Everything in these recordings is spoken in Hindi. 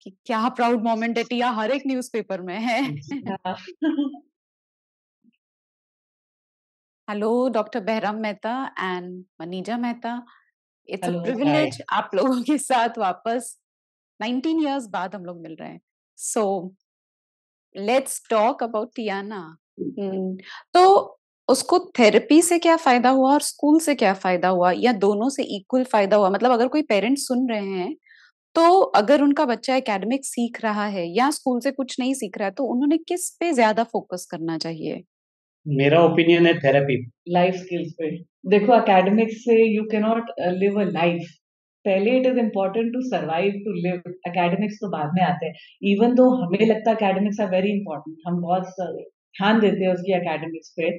कि क्या प्राउड मोमेंट है, टिया हर एक न्यूज़पेपर में है। हाँ। Hello doctor Behram Mehta and Manija Mehta, it's a hello. Hi. Privilege आप लोगों के साथ वापस 19 इयर्स बाद हम लोग मिल रहे हैं। So let's talk about Tiana. तो उसको थेरेपी से क्या फायदा हुआ और स्कूल से क्या फायदा हुआ, या दोनों से इक्वल फायदा हुआ? मतलब अगर कोई पेरेंट्स सुन रहे हैं, तो अगर उनका बच्चा एकेडमिक सीख रहा है या स्कूल से कुछ नहीं सीख रहा है, तो उन्होंने किस पे ज्यादा फोकस करना चाहिए? मेरा ओपिनियन है थेरेपी। लाइफ स्किल्स पे देखो, एकेडमिक्स से you can not live a life. पहले it is important to survive to live. Academics तो बाद में आते हैं। इवन दो हमें लगता है एकेडमिक्स आर वेरी इंपॉर्टेंट, हम बहुत ध्यान देते हैं उसकी एकेडमिक्स पे,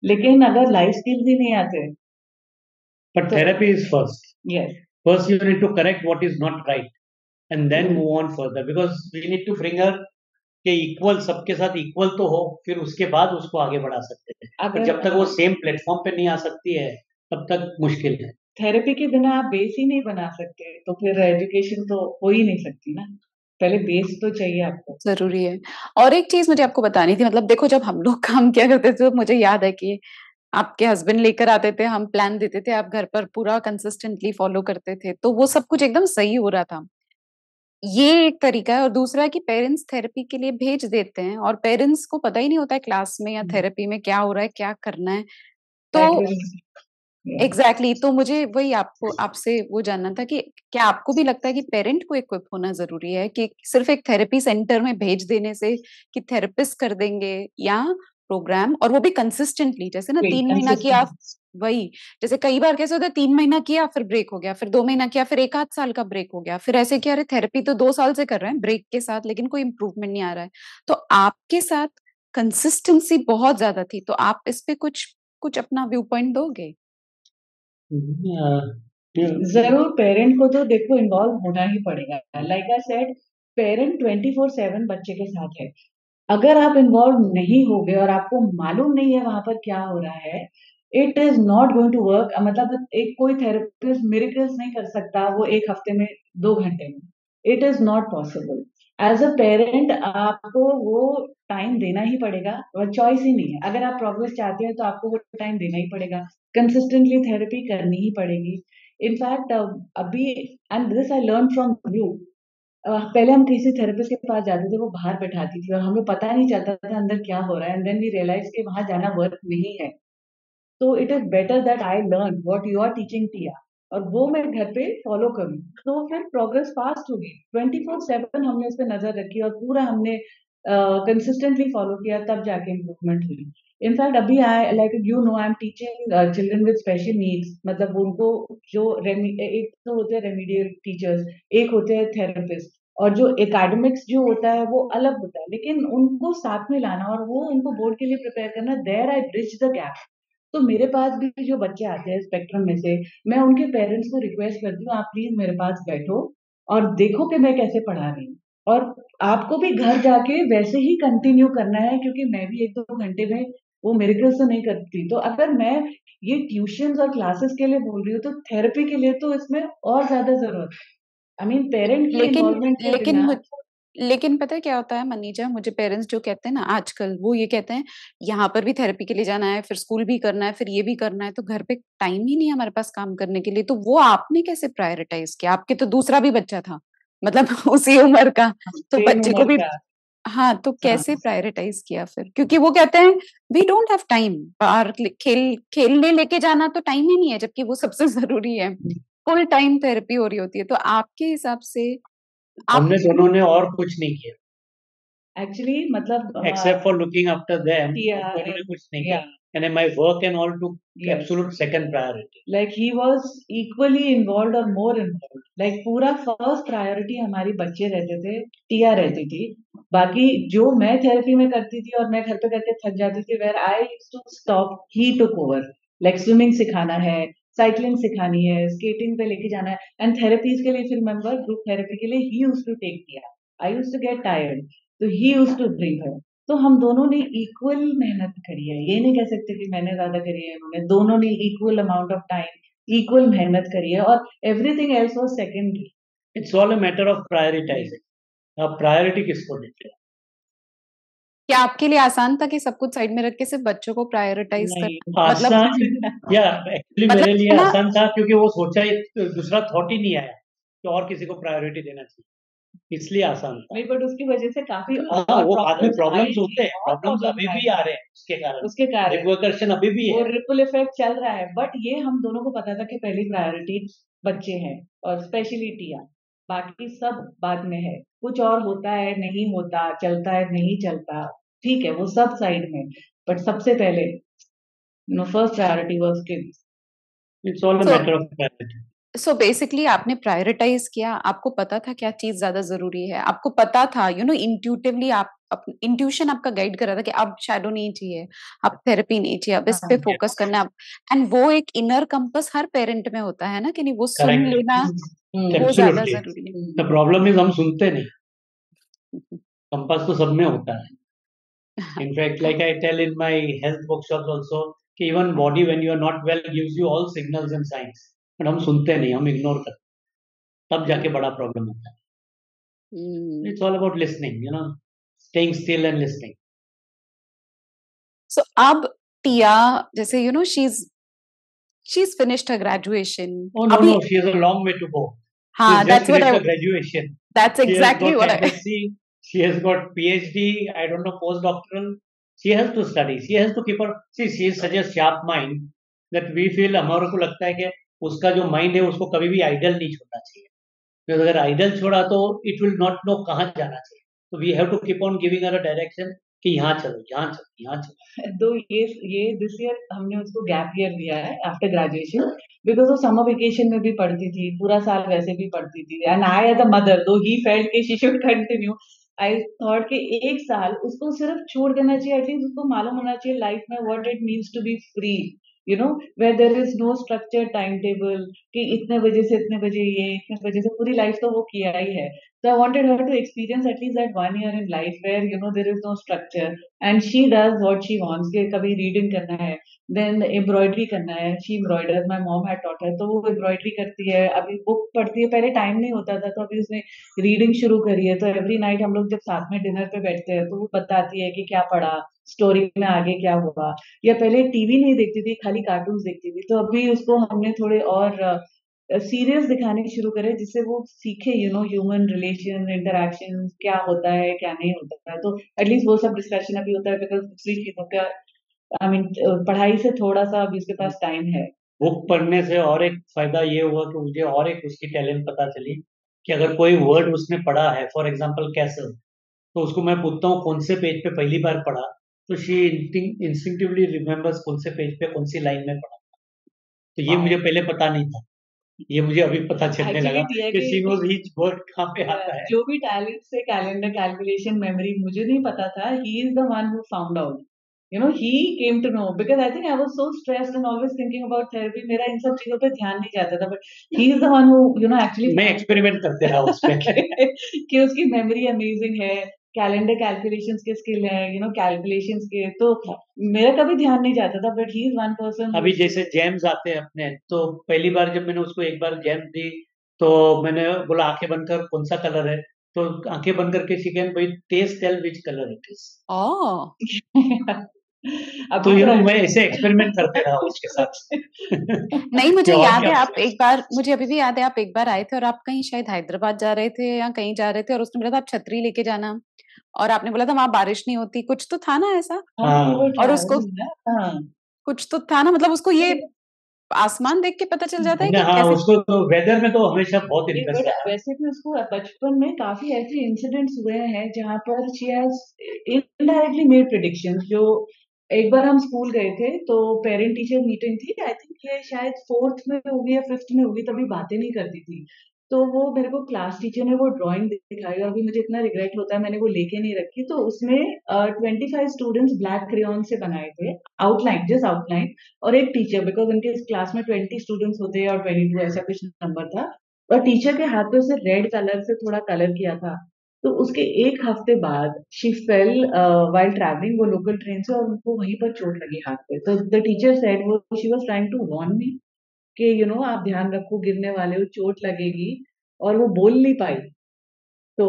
लेकिन अगर लाइफ स्किल्स ही नहीं आते बट तो therapy is first. Yes. First you need to correct what is not right and then move on further, because we need to bring her के इक्वल, सबके साथ इक्वल तो हो, फिर उसके बाद उसको आगे बढ़ा सकते हैं। बट अगर जब तक वो सेम प्लेटफॉर्म पे नहीं आ सकती है, तब तक मुश्किल है। थेरेपी के बिना आप बेस ही नहीं बना सकते, तो फिर एजुकेशन तो हो ही नहीं सकती ना। पहले बेस तो चाहिए आपको। जरूरी है। और एक चीज मुझे आपको बतानी थी, मतलब देखो, जब हम लोग काम किया करते थे तो मुझे याद है कि आपके हस्बैंड लेकर आते थे, हम प्लान देते थे, आप घर पर पूरा कंसिस्टेंटली फॉलो करते थे, तो वो सब कुछ एकदम सही हो रहा था। ये एक तरीका है। और दूसरा है कि पेरेंट्स थेरेपी के लिए भेज देते हैं और पेरेंट्स को पता ही नहीं होता है क्लास में या थेरेपी में क्या हो रहा है, क्या करना है। तो दैट विल एग्जैक्टली तो मुझे वही आपको आपसे वो जानना था कि क्या आपको भी लगता है कि पेरेंट को इक्विप होना जरूरी है, कि सिर्फ एक थेरेपी सेंटर में भेज देने से कि थेरेपिस्ट कर देंगे, या प्रोग्राम, और वो भी कंसिस्टेंटली, जैसे ना 3 महीना किया, कंसिस्टेंट। वही, जैसे कई बार कैसे होता है 3 महीना किया फिर ब्रेक हो गया, फिर 2 महीना किया, फिर एक आध साल का ब्रेक हो गया, फिर ऐसे किया, अरे थेरेपी तो 2 साल से कर रहे हैं ब्रेक के साथ, लेकिन कोई इम्प्रूवमेंट नहीं आ रहा है। तो आपके साथ कंसिस्टेंसी बहुत ज्यादा थी, तो आप इस पे कुछ कुछ अपना व्यू पॉइंट दोगे? जरूर, पेरेंट को तो देखो इन्वॉल्व होना ही पड़ेगा। लाइक आई सेड, पेरेंट 24/7 बच्चे के साथ है। अगर आप इन्वॉल्व नहीं होगे और आपको मालूम नहीं है वहां पर क्या हो रहा है, it is not going to work. मतलब एक कोई थेरेपिस्ट मिरेकल्स नहीं कर सकता वो 1 हफ्ते में, 2 घंटे में। It is not possible. As a parent आपको वो टाइम देना ही पड़ेगा, और चॉइस ही नहीं है। अगर आप प्रोग्रेस चाहते हैं तो आपको वो टाइम देना ही पड़ेगा। कंसिस्टेंटली थेरेपी करनी ही पड़ेगी। इनफैक्ट अभी, and this I learn from you, पहले हम किसी थेरेपिस्ट के पास जाते थे, वो बाहर बैठाती थी और हमें पता नहीं चलता था अंदर क्या हो रहा है, एंड देन वी रियलाइज कि वहां जाना वर्क नहीं है। तो it is better that I learn what you are teaching Tia, और वो मैं घर पे फॉलो करूँ, तो फिर प्रोग्रेस फास्ट होगी। 24/7 हमने उस पर नजर रखी और पूरा हमने कंसिस्टेंटली फॉलो किया, तब जाके इम्प्रूवमेंट हुई। इनफैक्ट अभी I, like you know, I am teaching children with special needs. मतलब उनको जो एक तो होते हैं रेमिडियल टीचर्स, एक होते हैं थेरेपिस्ट, और जो एकेडमिक्स जो होता है वो अलग होता है, लेकिन उनको साथ में लाना और वो उनको बोर्ड के लिए प्रिपेयर करना, there I bridge the gap. तो मेरे पास भी जो बच्चे आते हैं स्पेक्ट्रम में से, मैं उनके पेरेंट्स को रिक्वेस्ट करती हूँ, आप प्लीज मेरे पास बैठो और देखो कि मैं कैसे पढ़ा रही हूँ। और आपको भी घर जाके वैसे ही कंटिन्यू करना है, क्योंकि मैं भी 1-2 घंटे में वो मिरेकल्स तो नहीं करती। तो अगर मैं ये ट्यूशन और क्लासेस के लिए बोल रही हूँ, तो थेरेपी के लिए तो इसमें और ज्यादा जरूरत है। आई मीन पेरेंट की लेकिन इन्वॉल्वमेंट के लेकिन बिना। लेकिन पता है क्या होता है मनीजा, मुझे पेरेंट्स जो कहते हैं ना आजकल, वो ये कहते हैं यहाँ पर भी थेरेपी के लिए जाना है, फिर स्कूल भी करना है, फिर ये भी करना है, तो घर पे टाइम ही नहीं है हमारे पास काम करने के लिए। तो वो आपने कैसे प्रायोरिटाइज किया? आपके तो दूसरा भी बच्चा था, मतलब उसी उम्र का, तो सेम बच्चे को उम्र भी, का। हाँ, तो हाँ। कैसे प्रायोरिटाइज किया फिर? क्योंकि वो कहते हैं वी डोंट हैव टाइम, बाहर खेलने लेके जाना तो टाइम ही नहीं है, जबकि वो सबसे जरूरी है। फुल टाइम थेरेपी हो रही होती है। तो आपके हिसाब से आप, हमने दोनों ने और कुछ नहीं किया एक्चुअली मतलब except for looking after them. Tia, हम दोनों ने कुछ नहीं या, किया, and my work and all too yes, absolute second priority. Like he was equally involved और मोर इन्वॉल्व्ड। लाइक पूरा फर्स्ट प्रायोरिटी हमारी बच्चे रहते थे, टिया रहती थी। बाकी जो मैं थेरेपी में करती थी और मैं घर पे करके थक जाती थी, where I used to stop, he took over. Like swimming सिखाना है, साइकिलिंग सिखानी है, स्केटिंग पे लेके जाना है, एंड थेरेपीज के लिए फिर रिमेंबर ग्रुप थेरेपी के लिए ही यूज्ड टू टेक किया। I used to get tired, तो he used to bring her. तो हम दोनों ने इक्वल मेहनत करी है। ये नहीं कह सकते कि मैंने ज्यादा करी है, उन्होंने, दोनों ने equal amount of time, equal मेहनत करी है, और everything else was secondary. It's all a matter of prioritising. आप प्रायोरिटी किसको देते हैं? क्या आपके लिए आसान था कि सब कुछ साइड में रख के सिर्फ बच्चों को प्रायोरिटाइज नहीं, करना, मतलब आसान या एक्चुअली मतलब मेरे लिए है ना, आसान था क्योंकि वो सोचा ही, दूसरा थॉट ही नहीं आया कि और किसी को प्रायोरिटी देना चाहिए, इसलिए आसान था। नहीं, बट उसकी वजह से काफी हाँ, और वो बाद में प्रॉब्लम्स आए प्रॉब्लम्स थे, होते हैं, बहुत प्रॉब्लम्स अभी प्रॉब्लम्स आए भी आ थे रहे हैं उसके कारण, उसके कारण। रिपरकशन अभी भी वो है। रिपल इफेक्ट चल रहा है, बट ये हम दोनों को पता था कि पहली प्रायोरिटी बच्चे हैं और स्पेशली टिया, बाकी सब बाद में है। कुछ और होता है, नहीं होता, चलता है, नहीं चलता, ठीक है, वो सब साइड में, बट सबसे पहले first priority was kids. It's all a so matter of priority. So basically आपने प्रायोरिटाइज किया, आपको पता था क्या चीज ज्यादा जरूरी है, आपको पता था, इंट्यूटिवली आप इंट्यूशन आपका गाइड कर रहा था कि अब शैडो नहीं चाहिए, अब थेरेपी नहीं चाहिए, अब इस पे हाँ, फोकस करना। एंड वो एक इनर कंपस हर पेरेंट में होता है ना, कि नहीं, वो सुन करेक्ट, लेना वो ज्यादा एब्सोल्युटली। जरूरी द प्रॉब्लम इज हम सुनते नहीं, है। कंपास तो सब में होता है। In fact like I tell in my health workshops also कि even body when you are not well gives you all signals and signs, but हम सुनते नहीं, हम इग्नोर करते हैं, तब जाके बड़ा प्रॉब्लम होता है। It's all about listening, staying still and listening. So अब टिया, जैसे she is finished her graduation Oh no, अभी। no, she has a long way to go. She has हाँ, just finished her graduation. That's She has exactly got what I MSc, she has got PhD, I don't know, postdoctoral. She has to study. She has to keep her. See, she is such a sharp mind that we feel, हमारे को लगता है कि उसका जो माइंड है उसको कभी भी आइडल नहीं छोड़ना चाहिए, क्योंकि अगर आइडल छोड़ा तो इट विल नॉट नो कहाँ जाना चाहिए। तो we have to keep on giving her a direction कि यहाँ चलो, यहाँ चलो, यहाँ चलो। तो ये दिस ईयर हमने उसको गैप ईयर दिया है आफ्टर ग्रेजुएशन, बिकॉज वो समर वेकेशन में भी पढ़ती थी, पूरा साल वैसे भी पढ़ती थी, and I as a mother though he felt कि she should continue, I thought कि एक साल उसको सिर्फ छोड़ देना चाहिए, एटलीस्ट उसको मालूम होना चाहिए लाइफ में what it means to be free, where there is no structure time table कि इतने बजे से इतने बजे ये, इतने बजे से, पूरी लाइफ तो वो किया ही है। So I wanted her to experience at least that 1 year in life where there is no structure and she does what she wants. कि कभी रीडिंग करना है, then एम्ब्रॉयडरी करना है, she embroiders, my mom had taught her, तो वो एम्ब्रॉयडरी करती है, अभी बुक पढ़ती है, पहले टाइम नहीं होता था तो अभी उसने रीडिंग शुरू करी है, तो एवरी नाइट हम लोग जब साथ में डिनर पे बैठते हैं तो वो बताती है कि क्या पढ़ा, स्टोरी में आगे क्या हुआ, या पहले टीवी नहीं देखती थी, खाली कार्टून्स देखती थी, तो अभी उसको हमने थोड़े और सीरियस दिखाने शुरू करे जिससे वो सीखे ह्यूमन रिलेशन इंटरेक्शन क्या होता है क्या नहीं होता है, तो एटलीस्ट वो सब डिस्कशन अभी होता है, बिकॉज दूसरी चीजों का आई मीन पढ़ाई से थोड़ा सा अभी उसके पास टाइम है। बुक पढ़ने से और एक फायदा ये हुआ कि मुझे और एक उसकी टैलेंट पता चली कि अगर कोई वर्ड उसने पढ़ा है, फॉर एग्जांपल कैसल, तो उसको मैं पूछता हूँ कौन से पेज पे पहली बार पढ़ा, तो शी इंस्टिंक्टिवली रिमेम्बर्स कौन से पेज पे कौन सी लाइन में पढ़ा। तो ये मुझे पहले पता नहीं था, ये मुझे अभी पता चलने लगा एक्चुअली दिया कि शी कि नोज ईच वर्ड कहाँ पे आता है। जो भी टैलेंट से कैलेंडर कैलकुलेशन मेमोरी मुझे नहीं पता था, he is the one who found out, he came to know because I think I was so stressed and always thinking about therapy, मेरा इन सब चीजों पे ध्यान नहीं जाता था, but he is the one who actually मैं एक्सपेरिमेंट करते रहा उस पे। कि उसकी मेमोरी अमेजिंग है, कैलेंडर कैलकुलेशंस के स्किल है, कैलकुलेशंस के, तो मेरा कभी ध्यान नहीं जाता था, but he is one person. अभी जैसे जेम्स आते हैं अपने, तो पहली बार जब मैंने उसको एक बार जेम्स दी तो मैंने बोला आंखें बंद कर कौन सा कलर है, तो आंखें बंद करके she can by taste tell which colour it is. अब तो वो मैं ऐसे एक्सपेरिमेंट करते रहा उसके साथ। नहीं, कि मुझे और याद क्या है आप पता। एक बार, मुझे अभी भी याद है आप एक बार आए थे और आप कहीं शायद हैदराबाद जा रहे थे या कहीं जा रहे थे, और उसने बोला था आप छतरी लेके जाना, और आपने बोला था वहां बारिश नहीं होती, कुछ तो था ना ऐसा। हाँ, वो हाँ, और उसको ट्रैवलिंग ना, हाँ। कुछ तो था ना, मतलब उसको ये आसमान देख के पता चल जाता है कि हाँ, कैसे। उसको तो वेदर में तो हमेशा बहुत नहीं, इंटरेस्ट बट रहा। वैसे भी उसको बचपन में काफी ऐसे इंसिडेंट्स हुए हैं जहाँ पर she has indirectly made predictions, जो एक बार हम स्कूल गए थे तो पेरेंट टीचर मीटिंग थी, आई थिंक ये शायद फोर्थ में होगी या फिफ्थ में होगी, तभी बातें नहीं करती थी, तो वो मेरे को क्लास टीचर ने वो ड्राइंग दिखाई और अभी मुझे इतना रिग्रेट होता है मैंने वो लेके नहीं रखी, तो उसमें 25 स्टूडेंट्स ब्लैक क्रेयॉन से बनाए थे, आउटलाइन, जस्ट आउटलाइन, और एक टीचर, बिकॉज उनके इस क्लास में 20 स्टूडेंट्स होते हैं और 22 ऐसा कुछ नंबर था, और टीचर के हाथ पे उसे रेड कलर से थोड़ा कलर किया था, तो उसके एक हफ्ते बाद शी फेल व्हाइल ट्रैवलिंग, वो लोकल ट्रेन से, और उनको वहीं पर चोट लगी हाथ पे, तो द टीचर सेड, वो she was trying to warn me कि आप ध्यान रखो, गिरने वाले हो, चोट लगेगी, और वो बोल नहीं पाई, तो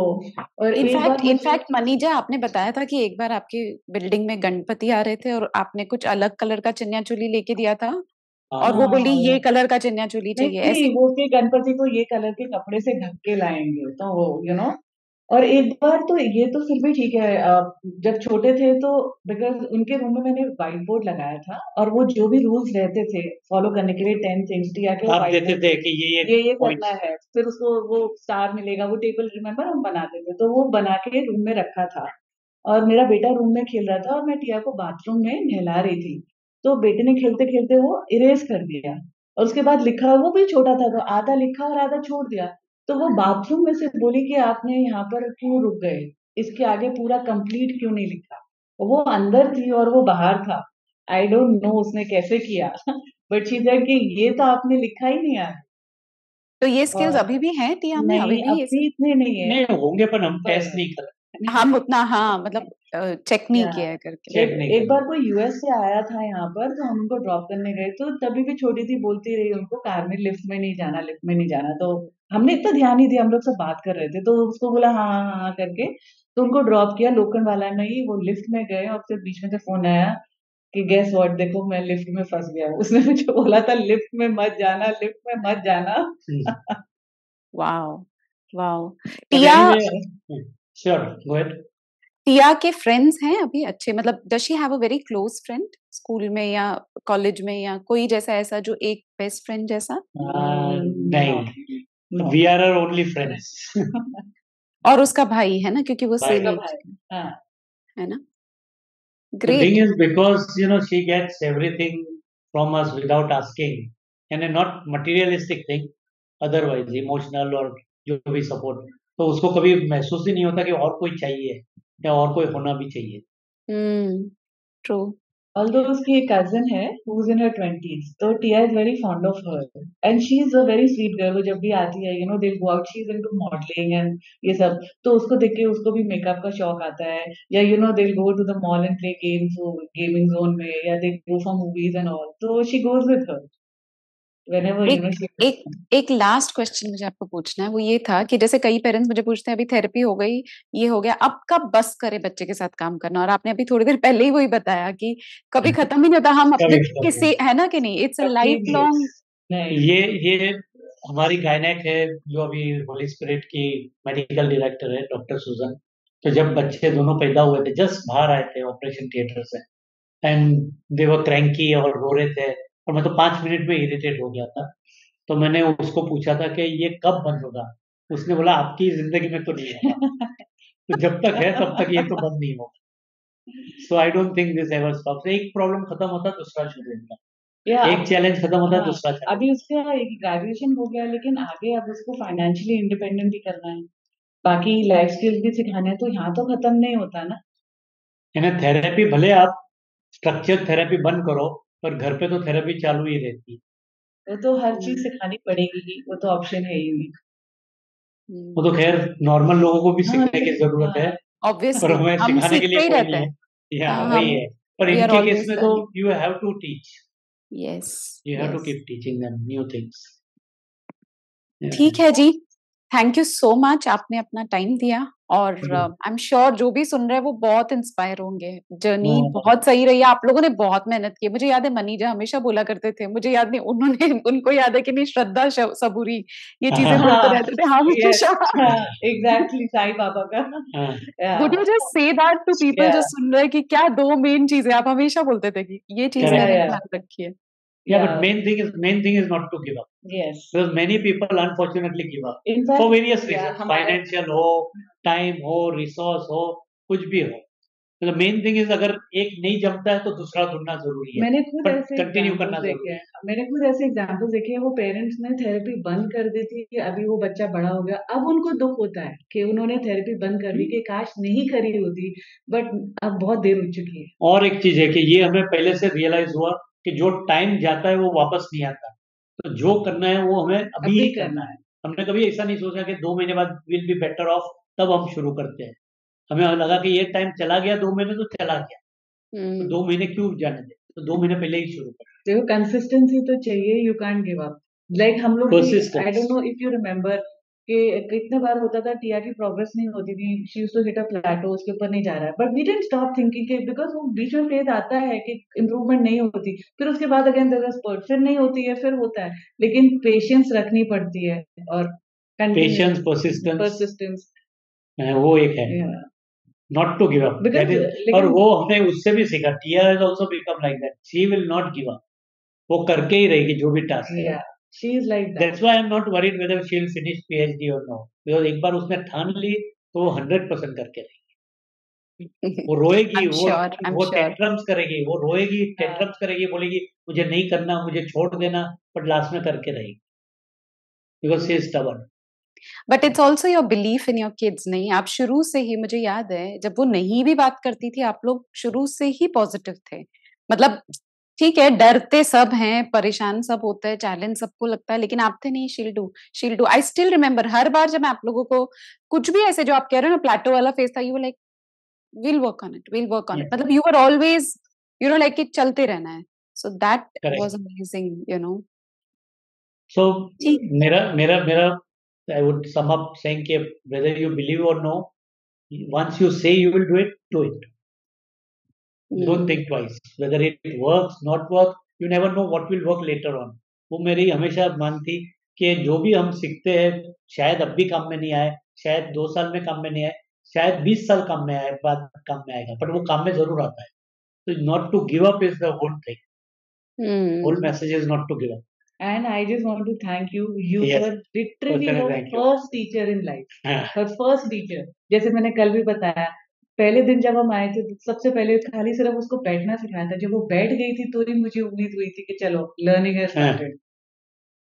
और एक बार मुझे इनफैक्ट मनीजा, आपने बताया था कि एक बार आपकी बिल्डिंग में गणपति आ रहे थे और आपने कुछ अलग कलर का चनिया चोली लेके दिया था और वो बोली ये हाँ, कलर का चनिया चोली नहीं चाहिए, नहीं, ऐसे। वो के गणपति को ये कलर के कपड़े से ढक के लाएंगे, तो वो और एक बार तो ये तो फिर भी ठीक है, जब छोटे थे तो बिकॉज उनके रूम में मैंने व्हाइट बोर्ड लगाया था और वो जो भी रूल्स रहते थे फॉलो करने के लिए 10 थिंग्स टी आके आप व्हाइट देते बोर्ड थे पे कि ये ये करना पॉइंट्स। है, फिर उसको वो स्टार मिलेगा, वो टेबल रिमेम्बर हम बनाते थे, तो वो बना के रूम में रखा था। और मेरा बेटा रूम में खेल रहा था और मैं टिया को बाथरूम में नहला रही थी, तो बेटे ने खेलते खेलते वो इरेज कर दिया और उसके बाद लिखा, वो भी छोटा था तो आधा लिखा और आधा छोड़ दिया। तो वो बाथरूम में से बोली कि आपने यहाँ पर क्यों रुक गए, इसके आगे पूरा कंप्लीट क्यों नहीं लिखा। वो अंदर थी और वो बाहर था, आई डोंट नो उसने कैसे किया बट शी सेड कि ये तो आपने लिखा ही नहीं है। तो ये स्किल्स और अभी भी हैं टिया में, अभी नहीं, भी ये सब? अभी इतने नहीं है, नहीं होंगे, पर हम पर टेस्ट नहीं कर हम उतना, हाँ मतलब चेक नहीं या किया है करके। चेक एक नहीं एक कर बार कोई यूएस से आया था यहाँ पर, तो हम उनको ड्रॉप करने गए, तो तभी भी छोटी थी बोलती रही उनको कार में लिफ्ट में नहीं जाना, लिफ्ट में नहीं जाना, तो हमने इतना ध्यान नहीं दिया, हम लोग सब बात कर रहे थे तो उसको बोला हाँ हाँ हाँ करके, तो उनको ड्रॉप किया लोखंड वाला में ही, वो लिफ्ट में गए और फिर बीच में से फोन आया कि गेस व्हाट, देखो मैं लिफ्ट में फंस गया हूँ। उसने मुझे बोला था लिफ्ट में मत जाना, लिफ्ट में मत जाना। Wow, wow. But Tia, anyway, sure go ahead. Tia के फ्रेंड्स हैं अभी अच्छे, मतलब does she have a very close friend school में या कॉलेज में, या कोई जैसा ऐसा जो एक बेस्ट फ्रेंड जैसा? नो, नहीं, no. We are our only friends. और उसका भाई है ना, क्योंकि वो भाई सेम उसका एज भाई, हाँ। है ना। The thing great. is, because she gets everything from us without asking, and a not materialistic thing, otherwise emotional और जो भी सपोर्ट, तो उसको कभी महसूस ही नहीं होता कि और कोई चाहिए या और कोई होना भी चाहिए। ट्रू। Although उसकी एक cousin है who's in her 20s, तो Tia is very fond of her and she is a very sweet girl। वो जब भी आती है they'll go out, she is into modeling and ये सब, तो उसको देख के उसको भी मेकअप का शौक आता है, या they'll go to the mall and play games gaming zone में, या they go for movies and all, तो she goes with her whenever एक she एक एक लास्ट क्वेश्चन मुझे आपको पूछना है, वो ये था कि जैसे कई पेरेंट्स मुझे पूछते हैं अभी थेरेपी हो गई, ये हो गया, अब कब बस करे बच्चे के साथ काम करना, और आपने अभी थोड़ी देर पहले ही वही बताया कि कभी खत्म ही नहीं होता, हम अपने कभी खत्म नहीं किसी, है ना कि नहीं, इट्स अ कभी लाइफ भी लॉन्ग। नहीं। ये हमारी गायनेक है जो अभी होली स्पिरिट की मेडिकल डायरेक्टर है, डॉक्टर सुजन। तो जब बच्चे दोनों पैदा हुए थे, जस्ट बाहर आए थे ऑपरेशन थिएटर से, एंड दे वर क्रैंकी और रो रहे थे, और मैं तो 5 मिनट में इरिटेट हो गया था। तो मैंने उसको पूछा था कि ये कब बंद होगा। उसने बोला आपकी जिंदगी में तो नहीं होगा, तो जब तक है तब तक ये तो बंद नहीं होगा। So I don't think this ever stops. एक प्रॉब्लम खत्म होता दूसरा शुरू होता, या एक चैलेंज खत्म होता हाँ, दूसरा चैलेंज। अभी उसका एक ग्रेजुएशन हो गया, लेकिन आगे अब उसको फाइनेंशियली इंडिपेंडेंट भी करना है, बाकी लाइफ स्किल्स भी सिखाने हैं, तो यहाँ तो खत्म नहीं होता ना। यानी थेरेपी भले आप स्ट्रक्चर थेरेपी बंद करो, पर घर पे तो थेरेपी चालू ही रहती है। वो तो हर चीज सिखानी पड़ेगी ही, वो तो ऑप्शन है ही नहीं। वो तो खैर नॉर्मल लोगों को भी हाँ सीखने की जरूरत है, हाँ, पर ऑब्वियसली हमें हम सिखाने के लिए सीखते ही कोई रहते नहीं हैं। है। या हाँ, वही हम है, पर वी आर इनके केस ऑलवेज में तो learning. You have to teach, yes, you have to yes. Keep teaching them new things. ठीक है जी, थैंक यू सो मच, आपने अपना टाइम दिया, और आई एम श्योर जो भी सुन रहे हैं वो बहुत इंस्पायर होंगे। जर्नी बहुत सही रही है, आप लोगों ने बहुत मेहनत की है। मुझे याद है मनीजा हमेशा बोला करते थे, मुझे याद नहीं उन्होंने उनको याद है कि नहीं, श्रद्धा सबूरी ये चीजें बोलते रहते थे yes, हमेशा। एग्जैक्टली, साई बाबा का। Would you just say that to people जो सुन रहे हैं कि क्या दो मेन चीजें आप हमेशा बोलते थे कि ये चीजें Correct. हमें ध्यान रखिए? Yeah, but main thing is not to give up. Yes. Because many people unfortunately give up In fact, for various reasons, हमारा financial हो, time हो, resource हो, कुछ भी हो। तो मेन थिंग इज अगर एक नहीं जमता है तो दूसरा ढूंढना जरूरी है, मैंने खुद बट ऐसे कंटिन्यू एग्जाम्पल्स करना देखे जरूरी है। हैं, मैंने खुद ऐसे एग्जाम्पल्स देखे हैं, वो पेरेंट्स ने थेरेपी बंद कर दी थी कि अभी वो बच्चा बड़ा हो गया, अब उनको दुख होता है कि उन्होंने थेरेपी बंद कर दी, कि काश नहीं करी होती, बट अब बहुत देर हो चुकी है। और एक चीज है कि ये हमें पहले से रियलाइज हुआ कि जो टाइम जाता है वो वापस नहीं आता, तो जो करना है वो हमें अभी ही करना है। हमने कभी ऐसा नहीं सोचा कि 2 महीने बाद विल बी बेटर ऑफ, तब हम शुरू करते हैं। हमें लगा कि ये टाइम चला गया, 2 महीने तो चला गया, तो 2 महीने क्यों जाने दे, तो 2 महीने पहले ही शुरू कर। देखो कंसिस्टेंसी तो चाहिए, you can't give up. Like हम लोग भी, आई Persistence. Don't know if you remember, कि कितने बार होता था टिया की प्रोग्रेस नहीं होती थी, she used to hit a plateau, उसके ऊपर नहीं जा रहा है, but we didn't stop thinking कि बिकॉज वो बीच में फेज आता है कि इम्प्रूवमेंट नहीं होती, फिर उसके बाद अगेन देयर इज स्पर्ट, फिर नहीं होती है, फिर होता है, लेकिन पेशेंस रखनी पड़ती है और पेशेंस, कंटिन्यू परसिस्टेंस, परसिस्टेंस, वो एक है, not to give up, that because is. और लेकिन वो हमने उससे भी सीखा, Tia has also become like that, she will not give up, वो करके ही रहेगी जो भी टास्क है। या she is like that. That's why I am not worried whether she will finish PhD और नो, बिकॉज एक बार उसने ठान ली तो वो 100% करके रहेगी। वो रोएगी, I'm वो sure. टेंट्रम्स करेगी, वो रोएगी, हाँ, टेंट्रम्स करेगी, बोलेगी मुझे नहीं करना, मुझे छोड़ देना, बट लास्ट में करके रहेगी, because she is stubborn. But it's also your belief in your kids. नहीं, आप शुरू से ही, मुझे याद है जब वो नहीं भी बात करती थी, आप लोग शुरू से ही पॉजिटिव थे। मतलब ठीक है, डरते सब हैं, परेशान सब होते हैं, चैलेंज सबको लगता है, लेकिन आप थे नहीं, she'll do, she'll do. I still remember हर बार जब मैं आप लोगों को कुछ भी ऐसे, जो आप कह रहे हो ना, प्लेटो वाला फेस था, you like will work on it, will work on it, मतलब you were always, you know, like it चलते रहना है। So that was correct. Amazing, you know. So ठीक। मेरा मेरा मेरा I would sum up saying कि whether you believe or no, once you say you will do it. Don't think twice. Whether it works, not work, you never know what will work later on. वो मेरी हमेशा मान थी कि जो भी हम सीखते हैं, शायद अब भी काम में नहीं आए, शायद 2 साल में काम में नहीं आए, शायद 20 साल काम में आए, बाद काम में आएगा, बट वो काम में जरूर आता है। तो not to give up is the whole thing, whole message is not to give up. and I just want to thank you. You Yes, were literally personally her thank you. first teacher in life. हाँ, her first teacher. जैसे मैंने कल भी बताया, पहले दिन जब हम आए थे तो सबसे पहले खाली सिर्फ उसको बैठना सिखाया था। जब वो बैठ गई थी तो ही मुझे उम्मीद हुई थी कि चलो लर्निंग हैज हाँ, स्टार्टेड,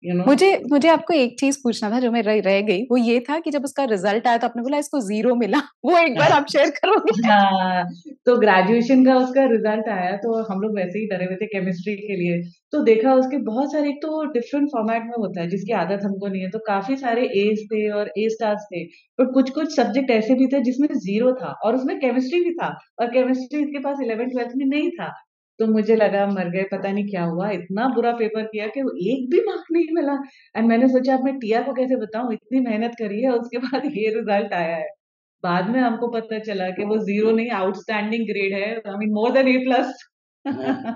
यू नो। मुझे मुझे आपको एक चीज पूछना था जो मैं रह गई, वो ये था कि जब उसका रिजल्ट आया तो आपने बोला इसको 0 मिला, वो एक बार आप शेयर करोगे? हाँ, तो ग्रेजुएशन का उसका रिजल्ट आया तो हम लोग वैसे ही डरे हुए थे केमिस्ट्री के लिए। तो देखा उसके बहुत सारे, एक तो डिफरेंट फॉर्मेट में होता है जिसकी आदत हमको नहीं है, तो काफी सारे एज थे और ए स्टार्स थे, पर कुछ कुछ सब्जेक्ट ऐसे भी थे जिसमें 0 था, और उसमें केमिस्ट्री भी था, और केमिस्ट्री इसके पास 11th-12th में नहीं था। तो मुझे लगा मर गए, पता नहीं क्या हुआ, इतना बुरा पेपर किया कि वो एक भी मार्क नहीं मिला। एंड मैंने सोचा अब मैं टिया को कैसे बताऊं, इतनी मेहनत करी है, उसके बाद ये रिजल्ट आया है। बाद में हमको पता चला कि वो 0 नहीं, आउटस्टैंडिंग ग्रेड है, I mean more than A+। हाँ,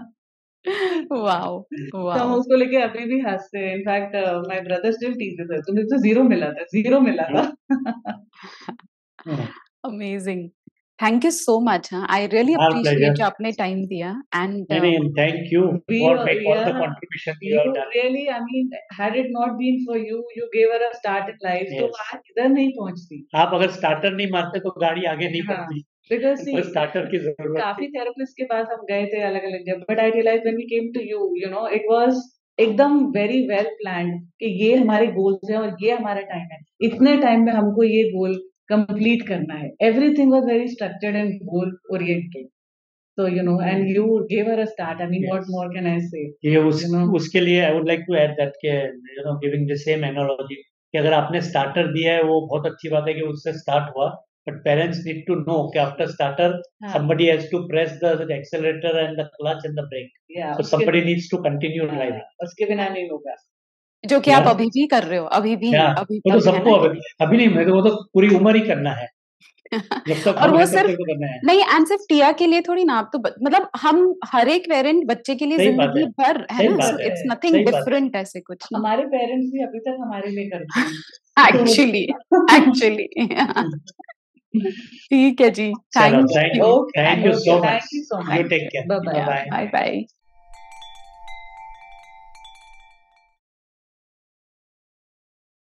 वाओ, तो हम वाओ, उसको लेके अभी भी हँसते हैं। In fact my brother still teases her, तुम्हें तो 0 मिला था, 0 मिला था। हाँ, amazing. Thank you so much. हाँ, I really our pleasure. Appreciate जो आपने टाइम दिया। एंड नहीं, thank you We for make all the yeah, contribution you you have done. really, I mean, had it not been for you, you gave her a start in life, तो Yes. आज इधर नहीं पहुंचती। आप अगर स्टार्टर नहीं मारते तो गाड़ी आगे नहीं हाँ, बढ़ती, because see, पर स्टार्टर की जरूरत काफी थी। थेरेपिस्ट के पास हम गए थे अलग-अलग जगह, but I realize when we came to you, you know, it was एकदम वेरी वेल प्लान्ड कि ये हमारे गोल्स हैं और ये हमारा टाइम है। इतने टाइम में हमको ये गोल कंप्लीट करना है। Everything was very structured and goal oriented. So, you know, and you gave her a start. I mean, what Yes. more can I say? ये You know, उसके लिए I would like to add that के गिविंग द सेम एनालॉजी कि अगर आपने स्टार्टर दिया है वो बहुत अच्छी बात है कि उससे स्टार्ट हुआ, but parents need to know कि आफ्टर स्टार्टर हाँ, somebody has to press the accelerator and the clutch and the brake, yeah, so somebody needs to continue driving. उसके बिना नहीं होगा। जो कि आप Yeah, अभी भी कर रहे हो, अभी भी, yeah, अभी वो तो अभी है सबको ना अभी अभी नहीं, मैं तो वो तो पूरी उम्र ही करना है, जब तक और हम वो हैं तब सिर्फ तक तो करना है। नहीं, एंड सिर्फ टिया के लिए थोड़ी ना, आप तो मतलब हम हर एक पेरेंट बच्चे के लिए सही बात जिंदगी है, भर है सही ना, बात सो है, इट्स नथिंग सही बात है। डिफरेंट ऐसे कुछ ना। हमारे पेरेंट्स भी अभी तक हमारे लिए करते हैं। Actually, actually. ठीक है जी, चलो, thank you, Okay, thank you okay, so thank much. you so You much. take care. Bye-bye. Bye bye. Bye bye.